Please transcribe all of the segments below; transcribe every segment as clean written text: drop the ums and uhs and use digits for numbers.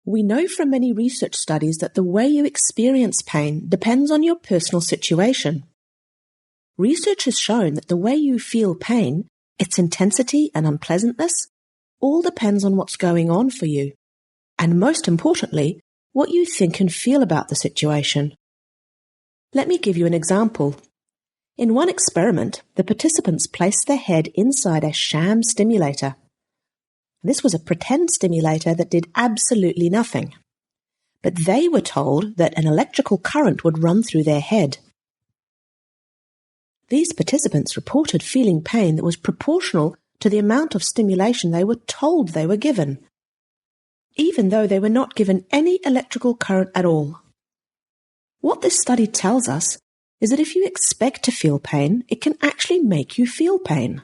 We know from many research studies that the way you experience pain depends on your personal situation. Research has shown that the way you feel pain, its intensity and unpleasantness, all depends on what's going on for you, and most importantly, what you think and feel about the situation. Let me give you an example. In one experiment, the participants placed their head inside a sham stimulator. This was a pretend stimulator that did absolutely nothing. But they were told that an electrical current would run through their head. These participants reported feeling pain that was proportional to the amount of stimulation they were told they were given, even though they were not given any electrical current at all. What this study tells us is that if you expect to feel pain, it can actually make you feel pain.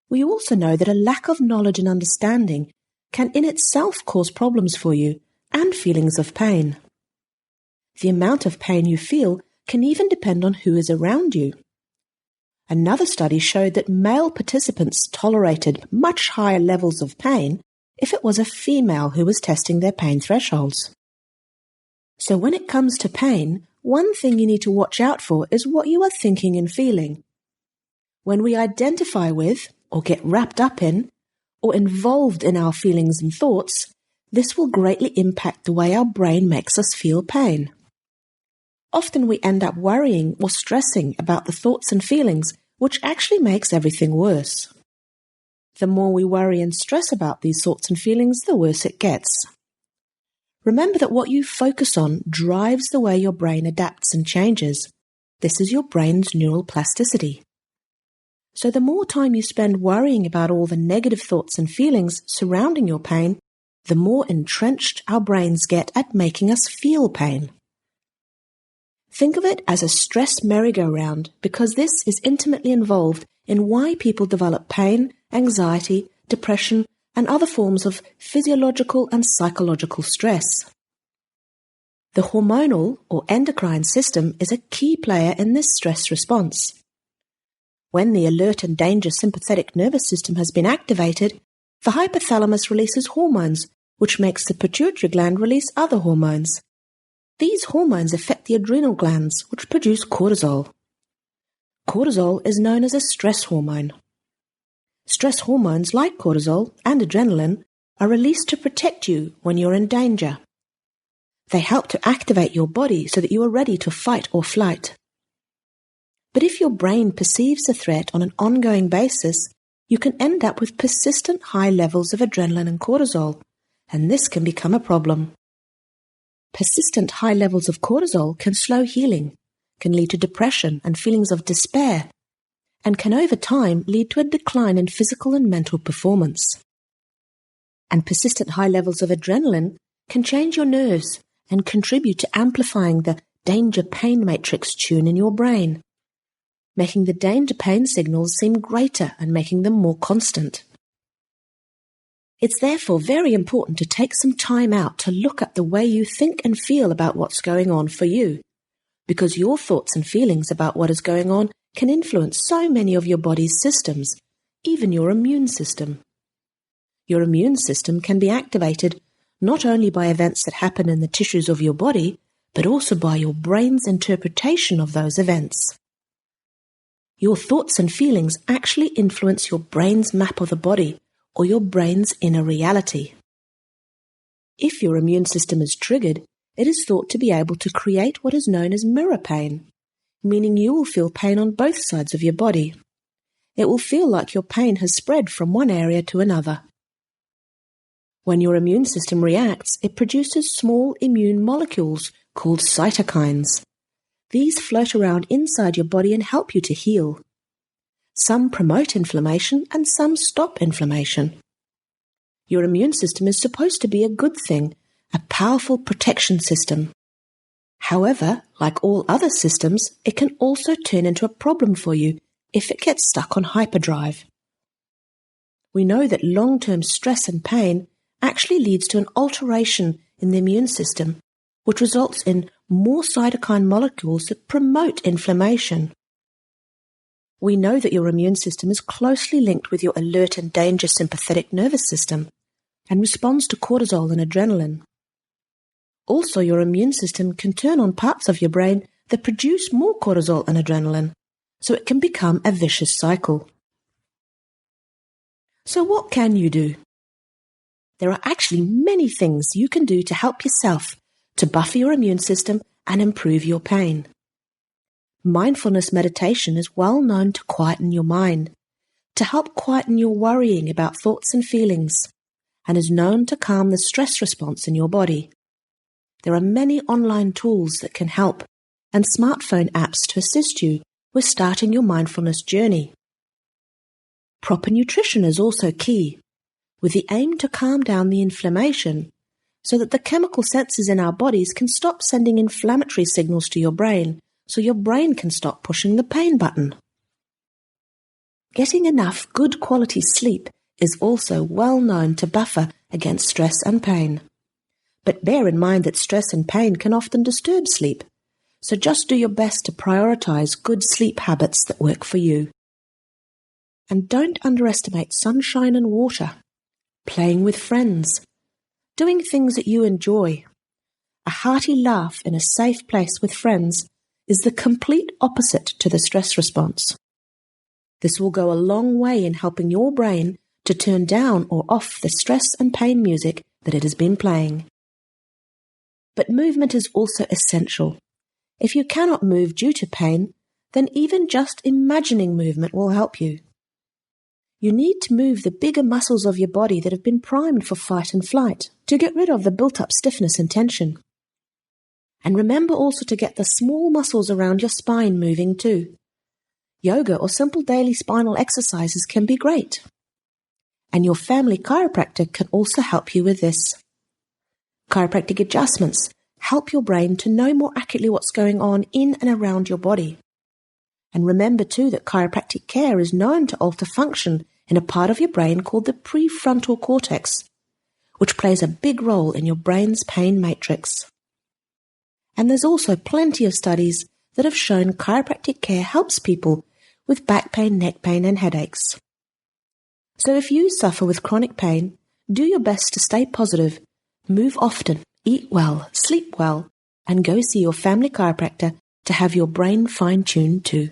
We also know that a lack of knowledge and understanding can in itself cause problems for you and feelings of pain. The amount of pain you feel can even depend on who is around you. Another study showed that male participants tolerated much higher levels of pain if it was a female who was testing their pain thresholds. So when it comes to pain, one thing you need to watch out for is what you are thinking and feeling. When we identify with, or get wrapped up in, or involved in our feelings and thoughts, this will greatly impact the way our brain makes us feel pain. Often we end up worrying or stressing about the thoughts and feelings, which actually makes everything worse. The more we worry and stress about these thoughts and feelings, the worse it gets. Remember that what you focus on drives the way your brain adapts and changes. This is your brain's neural plasticity. So the more time you spend worrying about all the negative thoughts and feelings surrounding your pain, the more entrenched our brains get at making us feel pain. Think of it as a stress merry-go-round because this is intimately involved in why people develop pain, anxiety, depression, and other forms of physiological and psychological stress. The hormonal or endocrine system is a key player in this stress response. When the alert and danger sympathetic nervous system has been activated, the hypothalamus releases hormones, which makes the pituitary gland release other hormones. These hormones affect the adrenal glands, which produce cortisol. Cortisol is known as a stress hormone. Stress hormones like cortisol and adrenaline are released to protect you when you're in danger. They help to activate your body so that you are ready to fight or flight. But if your brain perceives a threat on an ongoing basis, you can end up with persistent high levels of adrenaline and cortisol, and this can become a problem. Persistent high levels of cortisol can slow healing, can lead to depression and feelings of despair, and can over time lead to a decline in physical and mental performance. And persistent high levels of adrenaline can change your nerves and contribute to amplifying the danger-pain matrix tune in your brain, making the danger-pain signals seem greater and making them more constant. It's therefore very important to take some time out to look at the way you think and feel about what's going on for you, because your thoughts and feelings about what is going on can influence so many of your body's systems, even your immune system. Your immune system can be activated not only by events that happen in the tissues of your body, but also by your brain's interpretation of those events. Your thoughts and feelings actually influence your brain's map of the body, or your brain's inner reality. If your immune system is triggered, it is thought to be able to create what is known as mirror pain, meaning you will feel pain on both sides of your body. It will feel like your pain has spread from one area to another. When your immune system reacts, it produces small immune molecules called cytokines. These float around inside your body and help you to heal. Some promote inflammation and some stop inflammation. Your immune system is supposed to be a good thing, a powerful protection system. However, like all other systems, it can also turn into a problem for you if it gets stuck on hyperdrive. We know that long-term stress and pain actually leads to an alteration in the immune system, which results in more cytokine molecules that promote inflammation. We know that your immune system is closely linked with your alert and danger sympathetic nervous system, and responds to cortisol and adrenaline. Also, your immune system can turn on parts of your brain that produce more cortisol and adrenaline, so it can become a vicious cycle. So what can you do? There are actually many things you can do to help yourself to buffer your immune system and improve your pain. Mindfulness meditation is well known to quieten your mind, to help quieten your worrying about thoughts and feelings, and is known to calm the stress response in your body. There are many online tools that can help, and smartphone apps to assist you with starting your mindfulness journey. Proper nutrition is also key, with the aim to calm down the inflammation so that the chemical sensors in our bodies can stop sending inflammatory signals to your brain, so your brain can stop pushing the pain button. Getting enough good quality sleep is also well known to buffer against stress and pain. But bear in mind that stress and pain can often disturb sleep, so just do your best to prioritize good sleep habits that work for you. And don't underestimate sunshine and water, playing with friends, doing things that you enjoy. A hearty laugh in a safe place with friends is the complete opposite to the stress response. This will go a long way in helping your brain to turn down or off the stress and pain music that it has been playing. But movement is also essential. If you cannot move due to pain, then even just imagining movement will help you. You need to move the bigger muscles of your body that have been primed for fight and flight to get rid of the built-up stiffness and tension. And remember also to get the small muscles around your spine moving too. Yoga or simple daily spinal exercises can be great. And your family chiropractor can also help you with this. Chiropractic adjustments help your brain to know more accurately what's going on in and around your body. And remember too that chiropractic care is known to alter function in a part of your brain called the prefrontal cortex, which plays a big role in your brain's pain matrix. And there's also plenty of studies that have shown chiropractic care helps people with back pain, neck pain, and headaches. So if you suffer with chronic pain, do your best to stay positive, move often, eat well, sleep well, and go see your family chiropractor to have your brain fine-tuned too.